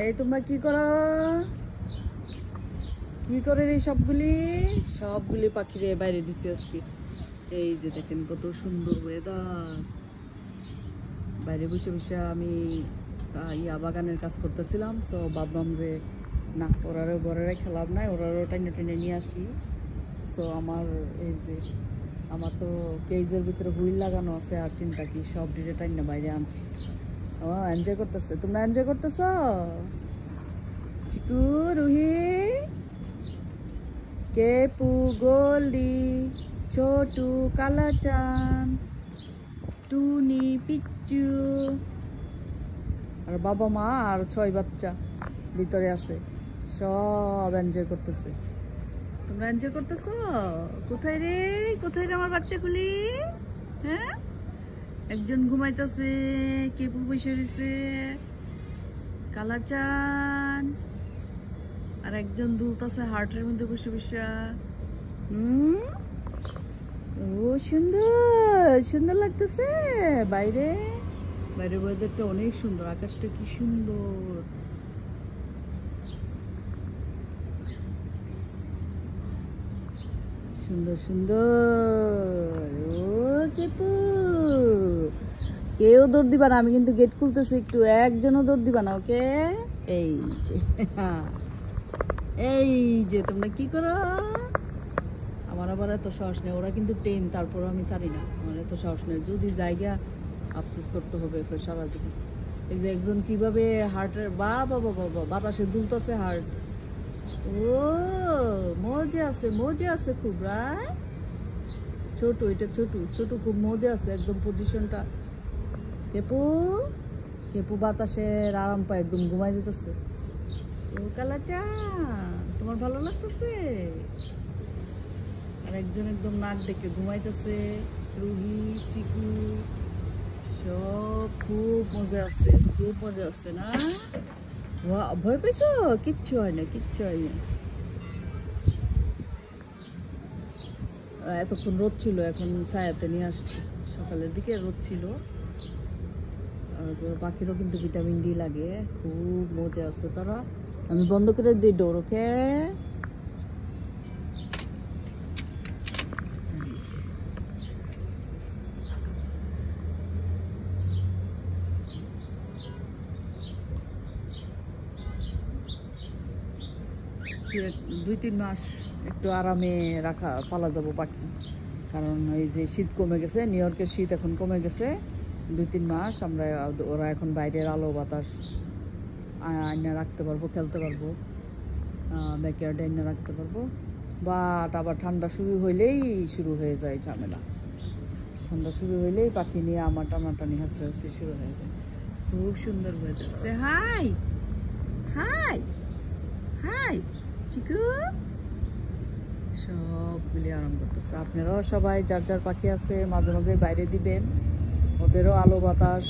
এই তোমরা কি করো, কি করে রে? সবগুলি পাখিরে বাইরে দিছি আজকে। এই যে দেখেন কত সুন্দর ওয়েদার। বাইরে বসে বসে আমি বাগানের কাজ করতেছিলাম। সো ভাবলাম যে না, ওরারও ঘরের খেলাম নাই, ওরারও টেনে টেনে নিয়ে আসি। সো আমার এই যে আমার তো কেজের ভিতরে হুইল লাগানো আছে, আর চিন্তা কি, সব ডিটে টাইনে বাইরে আনছি। ও এনজয় করতেছে, তোমরা এনজয় করতেছ? চিকু, রুহি, কেপু, গোল্ডি, ছোটু, কালাচান, টুনি, পিচ্চু, আর বাবা মা আর 6 বাচ্চা ভিতরে আছে। সব এনজয় করতেছে। তোমরা এনজয় করতেছ? কোথায় রে, কোথায় রে আমার বাচ্চাগুলি? হ্যাঁ, একজন ঘুমাইতেছে, কেপু বসে রয়েছে, কালাচান, আর একজন দুলতাছে হার্টের মধ্যে বসে বসে। ও সুন্দর সুন্দর লাগতেছে। বাইরে বাইরের ওয়েদারটা অনেক সুন্দর, আকাশটা কি সুন্দর। সুন্দর সুন্দর। ও কেপু, কেউ দৌড় দিবা না, আমি কিন্তু গেট খুলতেছি, একটু একজনও দৌড় দিবা না, ওকে? এই যে এই যে তোমরা কি করো? আমার আবার এত সাহস নেই, ওরা কিন্তু টেন, তারপর আমি ছাড়ি না, আমার এত সাহস নেই। যদি জায়গা আফসোস করতে হবে সারা জীবন। এই যে একজন কিভাবে হার্টের বাবা বাবা বাতাসে দুলতেছে হার্ট। ও মজা আছে, মজা আছে খুব। রায় ছোট, এটা ছোট ছোট, খুব মজা আছে একদম পজিশনটা। কেপু, কেপু বাতাসের আরাম পায়, একদম ঘুমাই যেতেছে। ও কালাচান, তোমার ভালো লাগতেছে? আর একজন একদম নাক ডেকে ঘুমাইতেছে। রুহি, চিকু, সব খুব মজা আছে, খুব মজা আছে না? ভয় পেয়েছো? কিচ্ছু হয় না, কিচ্ছু হয় না। এতক্ষণ রোদ ছিল, এখন ছায়াতে নিয়ে আসছি। সকালের দিকে রোদ ছিল। পাখিরও কিন্তু ভিটামিন ডি লাগে, খুব মজা আছে তারা। আমি বন্ধ করে দিই ডোর, ওকে? 2-3 মাস একটু আরামে রাখা পালা যাবো পাখি, কারণ এই যে শীত কমে গেছে, নিউ ইয়র্কের শীত এখন কমে গেছে। 2-3 মাস আমরা ওরা এখন বাইরের আলো বাতাস আইনা রাখতে পারবো, খেলতে পারবো, ব্যাকয়ার্ডে আইনা রাখতে পারবো। বাট আবার ঠান্ডা শুরু হইলেই শুরু হয়ে যায় ঝামেলা। ঠান্ডা শুরু হইলেই পাখি নিয়ে আমার টানাটানি হাসি শুরু হয়ে যায়। খুব সুন্দর হয়ে যাচ্ছে। হাই হাই হাই চিকু, সবগুলি আরাম করতেছে। আপনারাও সবাই যার যার পাখি আছে মাঝে মাঝে বাইরে দিবেন, ওদেরও আলো বাতাস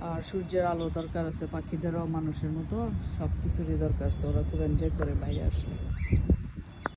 আর সূর্যের আলো দরকার আছে, পাখিদেরও মানুষের মতো সব কিছুরই দরকার আছে। ওরা খুব এনজয় করে বাইরে আসলে।